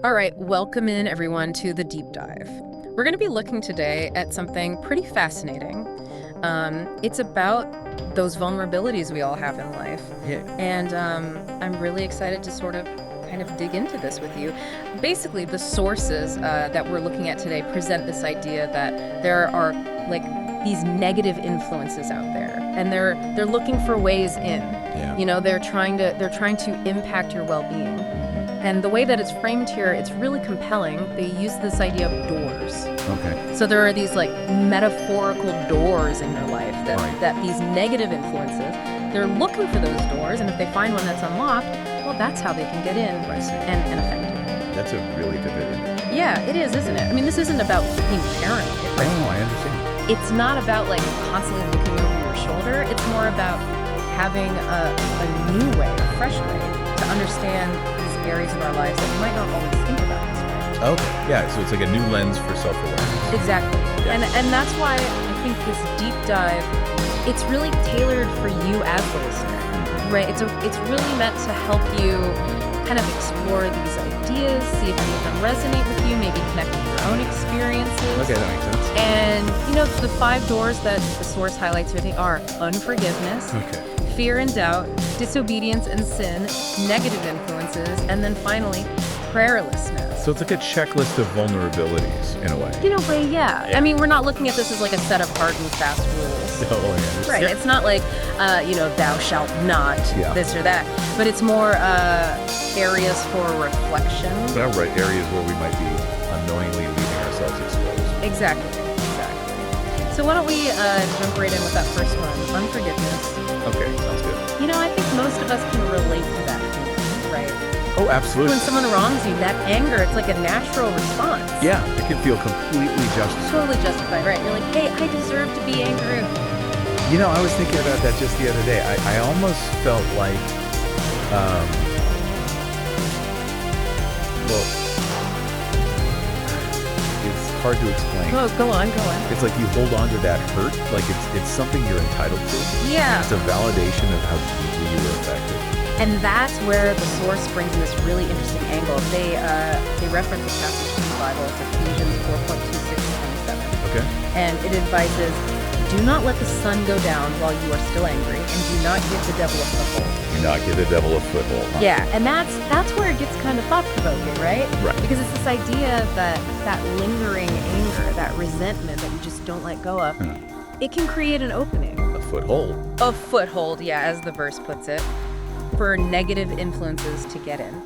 All right, welcome in everyone to the deep dive. We're going to be looking today at something pretty fascinating. It's about those vulnerabilities we all have in life. Yeah. And I'm really excited to sort of kind of dig into this with you. Basically, the sources that we're looking at today present this idea that there are like these negative influences out there, and they're looking for ways in. Yeah. You know, they're trying to impact your well-being. And the way that it's framed here, it's really compelling. They use this idea of doors. Okay. So there are these like metaphorical doors in your life that, Right. that these negative influences, they're looking for those doors, and if they find one that's unlocked, well, that's how they can get in I see. and affect you. That's a really vivid image. Yeah, it is, isn't it? I mean, this isn't about being paranoid. Right? Oh, I understand. It's not about like constantly looking over your shoulder. It's more about having a new way, a fresh way to understand these areas of our lives that we might not always think about this way. Okay. Yeah, so it's like a new lens for self-awareness. Exactly. Yeah. And that's why I think this deep dive, it's really tailored for you as the listener, right? It's really meant to help you kind of explore these ideas, see if any of them resonate with you, maybe connect with your own experiences. Okay, that makes sense. And, you know, the 5 doors that the source highlights today are unforgiveness, Okay. fear and doubt, disobedience and sin, negative influences, and then finally, prayerlessness. So it's like a checklist of vulnerabilities in a way. In a way, yeah. Yeah. I mean, we're not looking at this as like a set of hard and fast rules. Oh, I understand. Right. It's not like, thou shalt not Yeah. this or that. But it's more areas for reflection. Well, right, areas where we might be unknowingly leaving ourselves exposed. Exactly. So why don't we jump right in with that first one, unforgiveness. Okay, sounds good. You know, I think most of us can relate to that feeling, right? Oh, absolutely. When someone wrongs you, that anger, it's like a natural response. Yeah, it can feel completely justified. Totally justified, right? You're like, hey, I deserve to be angry. You know, I was thinking about that just the other day. I almost felt like, well, it's hard to explain. Oh, go on. It's like you hold on to that hurt, like it's something you're entitled to. Yeah. It's a validation of how deeply you were affected. And that's where the source brings in this really interesting angle. They reference a passage from the Bible. It's Ephesians 4:26-27. Okay. And it advises, do not let the sun go down while you are still angry, and do not give the devil a foothold. Do not give the devil a foothold. Huh? Yeah, and that's where it gets kind of thought-provoking, right? Right. Because it's this idea that lingering anger, that resentment that you just don't let go of, it can create an opening. A foothold. A foothold, yeah, as the verse puts it, for negative influences to get in.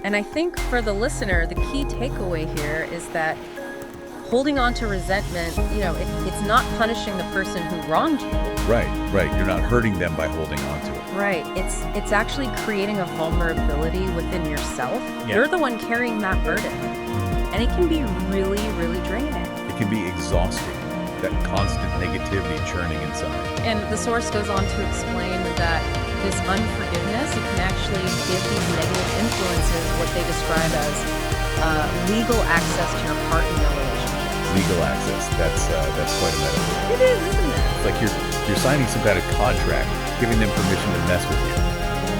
And I think for the listener, the key takeaway here is that holding on to resentment, you know, it's not punishing the person who wronged you. Right. You're not hurting them by holding on to it. Right. It's actually creating a vulnerability within yourself. Yeah. You're the one carrying that burden. And it can be really, really draining. It can be exhausting, that constant negativity churning inside. And the source goes on to explain that this unforgiveness, it can actually give these negative influences what they describe as legal access to your part in your relationship. Legal access. That's quite a metaphor. It is, isn't it? It's like you're signing some kind of contract, giving them permission to mess with you.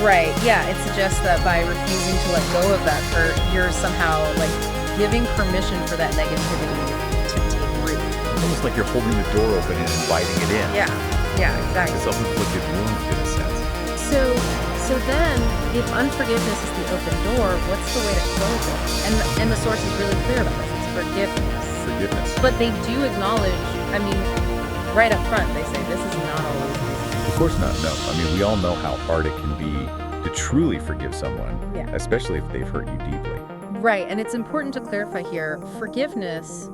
Right, yeah. It suggests that by refusing to let go of that hurt, you're somehow like giving permission for that negativity to take root. Almost like you're holding the door open and inviting it in. Yeah, Like a exactly. self-inflicted wound, in a sense. So then, if unforgiveness is the open door, what's the way to close it? And the source is really clear about this. It's forgiveness. Forgiveness. But they do acknowledge, I mean, right up front, they say this is not always easy. Of course not, no. I mean, we all know how hard it can be to truly forgive someone, Yeah. especially if they've hurt you deeply. Right, and it's important to clarify here, forgiveness,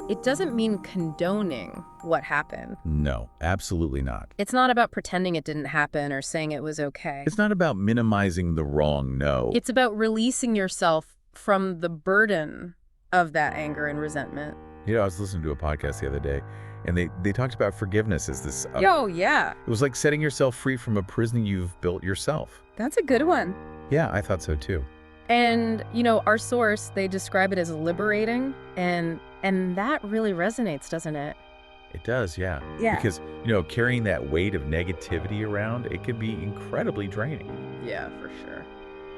it doesn't mean condoning what happened. No, absolutely not. It's not about pretending it didn't happen or saying it was okay. It's not about minimizing the wrong, no. It's about releasing yourself from the burden of that anger and resentment. You know, I was listening to a podcast the other day, and they talked about forgiveness as this... Yo, yeah, It was like setting yourself free from a prison you've built yourself. that's a good one. Yeah, I thought so too. And, you know, our source, they describe it as liberating, and that really resonates, doesn't it? It does, yeah. Yeah. Because, you know, carrying that weight of negativity around, it can be incredibly draining. Yeah, for sure.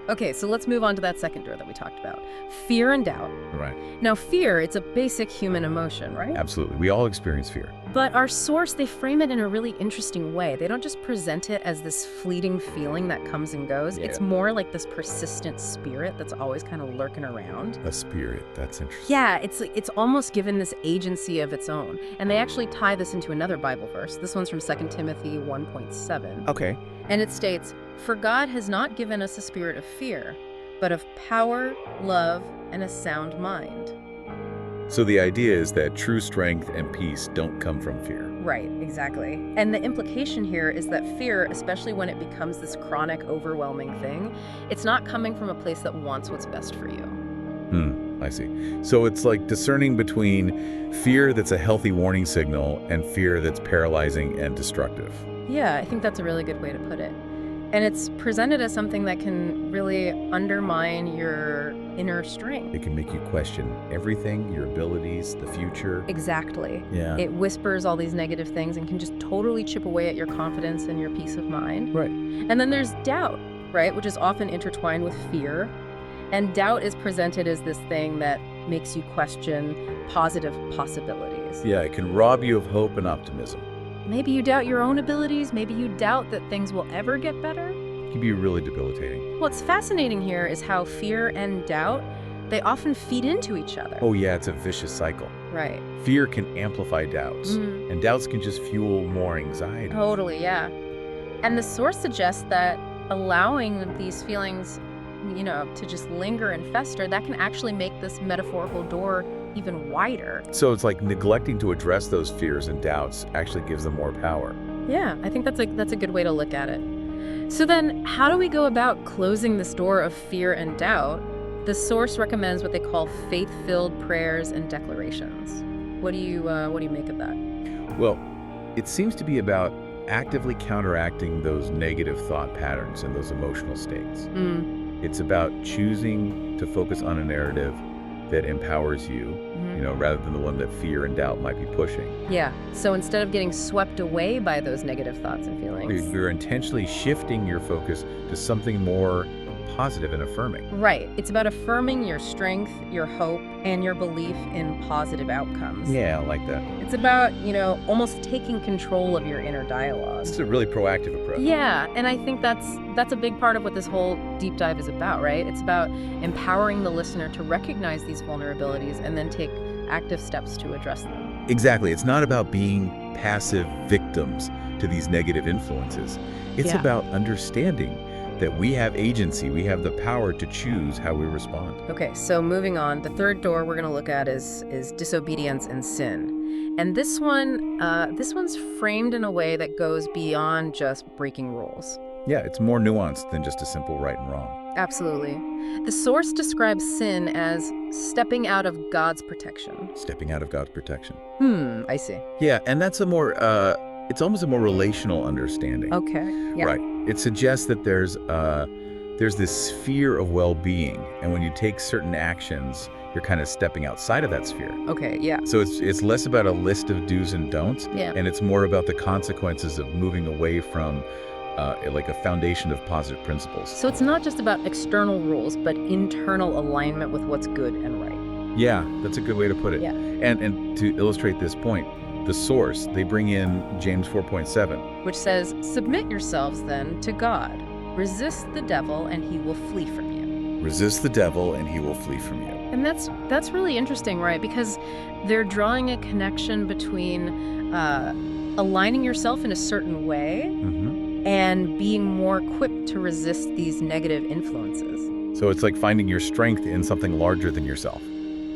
Okay, so let's move on to that second door that we talked about. Fear and doubt. Right. Now, fear, it's a basic human emotion, right? Absolutely. We all experience fear. But our source, they frame it in a really interesting way. They don't just present it as this fleeting feeling that comes and goes. Yeah. It's more like this persistent spirit that's always kind of lurking around. A spirit. That's interesting. Yeah, it's almost given this agency of its own. And they actually tie this into another Bible verse. This one's from 2 Timothy 1:7. Okay. And it states, "For God has not given us a spirit of fear, but of power, love, and a sound mind." So the idea is that true strength and peace don't come from fear. Right, exactly. And the implication here is that fear, especially when it becomes this chronic, overwhelming thing, it's not coming from a place that wants what's best for you. I see. So it's like discerning between fear that's a healthy warning signal and fear that's paralyzing and destructive. Yeah, I think that's a really good way to put it. And it's presented as something that can really undermine your inner strength. It can make you question everything, your abilities, the future. Exactly. Yeah. It whispers all these negative things and can just totally chip away at your confidence and your peace of mind. Right. And then there's doubt, right, which is often intertwined with fear. And doubt is presented as this thing that makes you question positive possibilities. Yeah, it can rob you of hope and optimism. Maybe you doubt your own abilities. Maybe you doubt that things will ever get better. It can be really debilitating. What's fascinating here is how fear and doubt, they often feed into each other. Oh yeah, it's a vicious cycle. Right. Fear can amplify doubts, Mhm. and doubts can just fuel more anxiety. Totally, yeah. And the source suggests that allowing these feelings, to just linger and fester, that can actually make this metaphorical door even wider. So it's like neglecting to address those fears and doubts actually gives them more power. Yeah, I think that's a good way to look at it. So then, how do we go about closing this door of fear and doubt? The source recommends what they call faith-filled prayers and declarations. What do you make of that? Well, it seems to be about actively counteracting those negative thought patterns and those emotional states. It's about choosing to focus on a narrative that empowers you, rather than the one that fear and doubt might be pushing. Yeah. So instead of getting swept away by those negative thoughts and feelings. You're intentionally shifting your focus to something more positive and affirming. Right. It's about affirming your strength, your hope, and your belief in positive outcomes. Yeah, I like that. It's about, almost taking control of your inner dialogue. It's a really proactive approach. Yeah, and I think that's a big part of what this whole deep dive is about, right? It's about empowering the listener to recognize these vulnerabilities and then take active steps to address them. Exactly. It's not about being passive victims to these negative influences. It's Yeah. about understanding that we have agency, we have the power to choose how we respond. Okay, so moving on, the third door we're going to look at is disobedience and sin. And this one's framed in a way that goes beyond just breaking rules. Yeah, it's more nuanced than just a simple right and wrong. Absolutely. The source describes sin as stepping out of God's protection. Stepping out of God's protection. I see. Yeah, and that's it's almost a more relational understanding. Okay. Yeah. Right. It suggests that there's this sphere of well-being, and when you take certain actions, you're kind of stepping outside of that sphere. Okay, yeah. So it's less about a list of do's and don'ts, Yeah. and it's more about the consequences of moving away from like a foundation of positive principles. So it's not just about external rules, but internal alignment with what's good and right. Yeah, that's a good way to put it. Yeah. And to illustrate this point, the source, they bring in James 4:7. Which says, "Submit yourselves then to God. Resist the devil and he will flee from you." Resist the devil and he will flee from you. And that's really interesting, right? Because they're drawing a connection between aligning yourself in a certain way and being more equipped to resist these negative influences. So it's like finding your strength in something larger than yourself.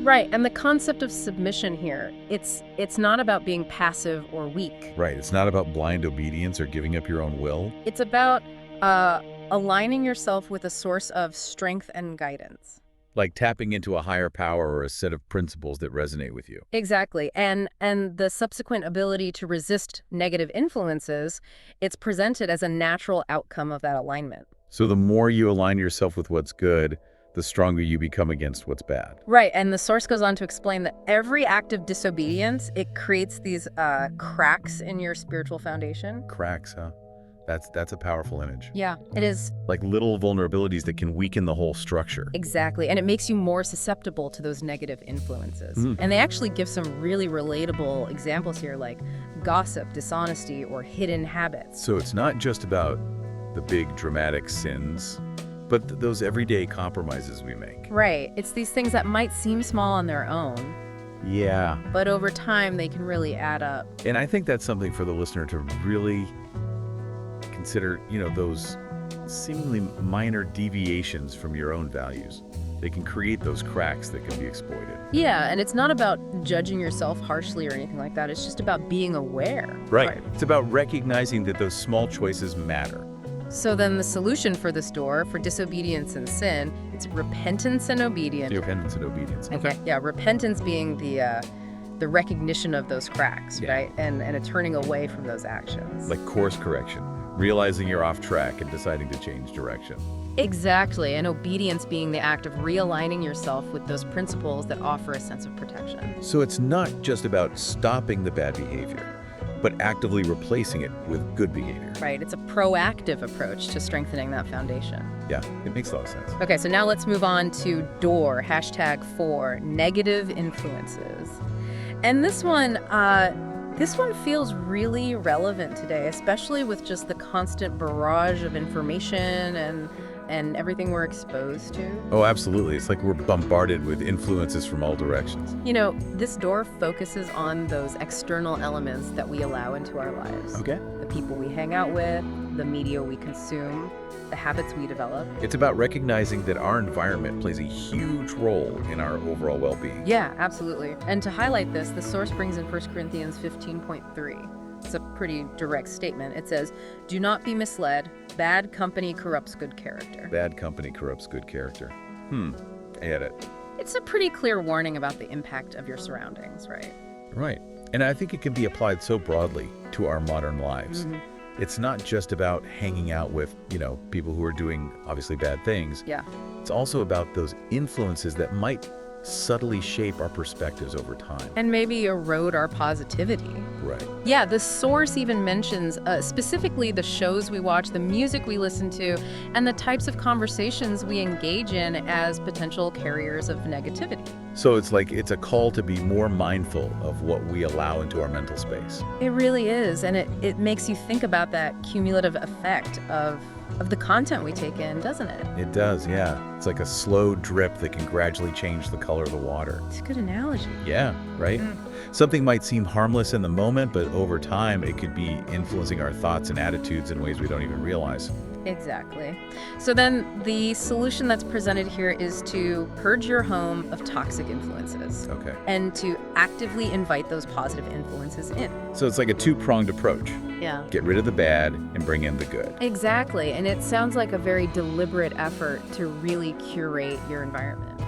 Right, and the concept of submission here, it's not about being passive or weak. Right. It's not about blind obedience or giving up your own will. It's about aligning yourself with a source of strength and guidance. Like tapping into a higher power or a set of principles that resonate with you. Exactly. And the subsequent ability to resist negative influences, it's presented as a natural outcome of that alignment. So the more you align yourself with what's good, the stronger you become against what's bad. Right, and the source goes on to explain that every act of disobedience, it creates these cracks in your spiritual foundation. Cracks, huh? That's a powerful image. Yeah, it is. Like little vulnerabilities that can weaken the whole structure. Exactly. And it makes you more susceptible to those negative influences. And they actually give some really relatable examples here, like gossip, dishonesty, or hidden habits. So it's not just about the big dramatic sins, but those everyday compromises we make. Right. It's these things that might seem small on their own, Yeah. but over time they can really add up. And I think that's something for the listener to really consider, those seemingly minor deviations from your own values. They can create those cracks that can be exploited. Yeah, and it's not about judging yourself harshly or anything like that. It's just about being aware. Right. It's about recognizing that those small choices matter. So then the solution for this door, for disobedience and sin, it's repentance and obedience. Repentance and obedience. Okay. Yeah, repentance being the recognition of those cracks, Yeah. right? And a turning away from those actions. Like course correction, realizing you're off track and deciding to change direction. Exactly, and obedience being the act of realigning yourself with those principles that offer a sense of protection. So it's not just about stopping the bad behavior, but actively replacing it with good behavior. Right, it's a proactive approach to strengthening that foundation. Yeah, it makes a lot of sense. Okay, so now let's move on to door, #4, negative influences. And this one feels really relevant today, especially with just the constant barrage of information and everything we're exposed to. Oh, absolutely. It's like we're bombarded with influences from all directions. This door focuses on those external elements that we allow into our lives. Okay. The people we hang out with, the media we consume, the habits we develop. It's about recognizing that our environment plays a huge role in our overall well-being. Yeah, absolutely. And to highlight this, the source brings in 1 Corinthians 15.3. It's a pretty direct statement. It says, "Do not be misled. Bad company corrupts good character." Bad company corrupts good character. I get it. It's a pretty clear warning about the impact of your surroundings, right? Right. And I think it can be applied so broadly to our modern lives. It's not just about hanging out with, people who are doing obviously bad things. Yeah. It's also about those influences that might subtly shape our perspectives over time. And maybe erode our positivity. Right. Yeah, the source even mentions specifically the shows we watch, the music we listen to, and the types of conversations we engage in as potential carriers of negativity. So it's a call to be more mindful of what we allow into our mental space. It really is, and it makes you think about that cumulative effect of the content we take in, doesn't it? It does, yeah. It's like a slow drip that can gradually change the color of the water. It's a good analogy. Yeah, right? Something might seem harmless in the moment, but over time it could be influencing our thoughts and attitudes in ways we don't even realize. Exactly. So then the solution that's presented here is to purge your home of toxic influences. Okay. And to actively invite those positive influences in. So it's like a two-pronged approach. Yeah. Get rid of the bad and bring in the good. Exactly. And it sounds like a very deliberate effort to really curate your environment.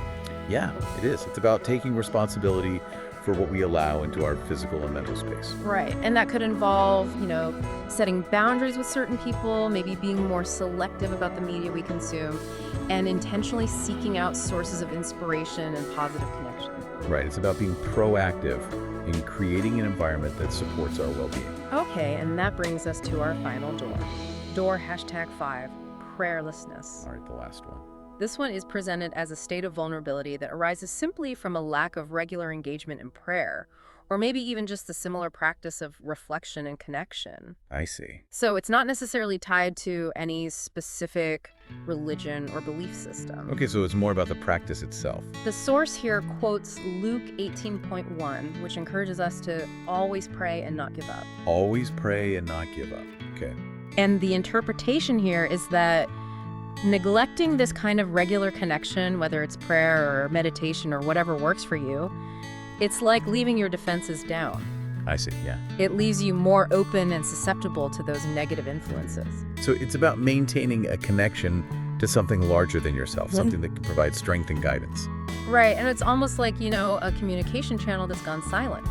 Yeah, it is. It's about taking responsibility for what we allow into our physical and mental space. Right. And that could involve, setting boundaries with certain people, maybe being more selective about the media we consume, and intentionally seeking out sources of inspiration and positive connection. Right. It's about being proactive in creating an environment that supports our well-being. Okay, and that brings us to our final door. Door #5, prayerlessness. All right, the last one. This one is presented as a state of vulnerability that arises simply from a lack of regular engagement in prayer, or maybe even just the similar practice of reflection and connection. I see. So it's not necessarily tied to any specific religion or belief system. Okay, so it's more about the practice itself. The source here quotes Luke 18.1, which encourages us to always pray and not give up. Always pray and not give up. Okay. And the interpretation here is that neglecting this kind of regular connection, whether it's prayer or meditation or whatever works for you, it's like leaving your defenses down. I see, yeah. It leaves you more open and susceptible to those negative influences. So it's about maintaining a connection to something larger than yourself, something that can provide strength and guidance. Right, and it's almost like, a communication channel that's gone silent.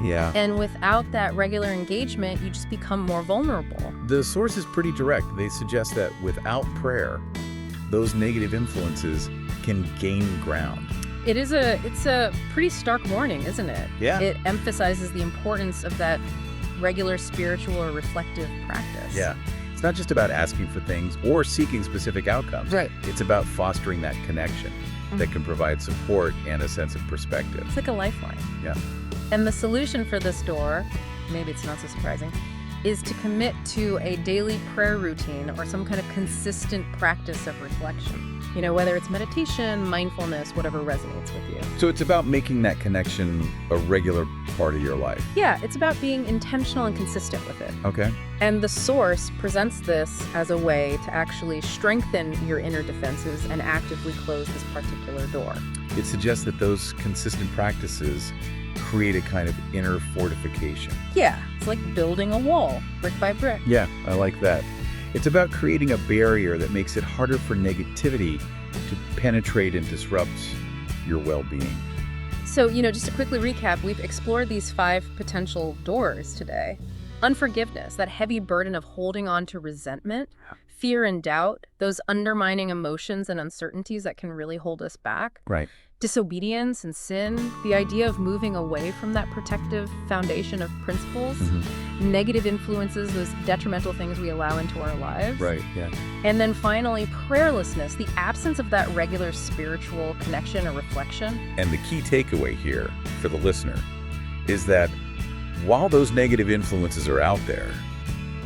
Yeah. And without that regular engagement, you just become more vulnerable. The source is pretty direct. They suggest that without prayer, those negative influences can gain ground. It's a pretty stark warning, isn't it? Yeah. It emphasizes the importance of that regular spiritual or reflective practice. Yeah. It's not just about asking for things or seeking specific outcomes. Right. It's about fostering that connection that can provide support and a sense of perspective. It's like a lifeline. Yeah. And the solution for this door, maybe it's not so surprising, is to commit to a daily prayer routine or some kind of consistent practice of reflection. You know, whether it's meditation, mindfulness, whatever resonates with you. So it's about making that connection a regular part of your life. Yeah, it's about being intentional and consistent with it. Okay. And the Source presents this as a way to actually strengthen your inner defenses and actively close this particular door. It suggests that those consistent practices create a kind of inner fortification. Yeah, it's like building a wall, brick by brick. Yeah, I like that. It's about creating a barrier that makes it harder for negativity to penetrate and disrupt your well-being. So, just to quickly recap, we've explored these 5 potential doors today. Unforgiveness, that heavy burden of holding on to resentment, fear and doubt, those undermining emotions and uncertainties that can really hold us back. Right. Disobedience and sin, the idea of moving away from that protective foundation of principles, negative influences, those detrimental things we allow into our lives. Right, yeah. And then finally, prayerlessness, the absence of that regular spiritual connection or reflection. And the key takeaway here for the listener is that while those negative influences are out there,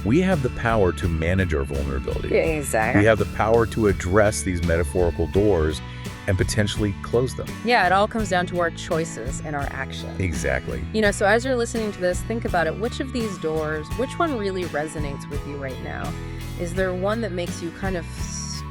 we have the power to manage our vulnerability. Exactly. We have the power to address these metaphorical doors and potentially close them. Yeah, it all comes down to our choices and our actions. Exactly. So as you're listening to this, think about it. Which of these doors, which one really resonates with you right now? Is there one that makes you kind of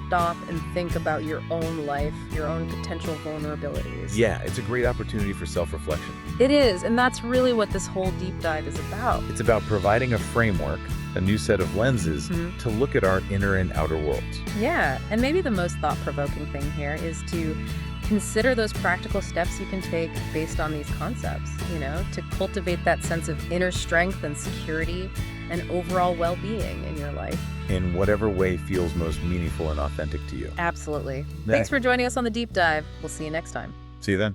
stop and think about your own life, your own potential vulnerabilities? Yeah, it's a great opportunity for self-reflection. It is, and that's really what this whole deep dive is about. It's about providing a framework, a new set of lenses to look at our inner and outer worlds. Yeah, and maybe the most thought-provoking thing here is to consider those practical steps you can take based on these concepts, to cultivate that sense of inner strength and security and overall well-being in your life. In whatever way feels most meaningful and authentic to you. Absolutely. Thanks for joining us on the deep dive. We'll see you next time. See you then.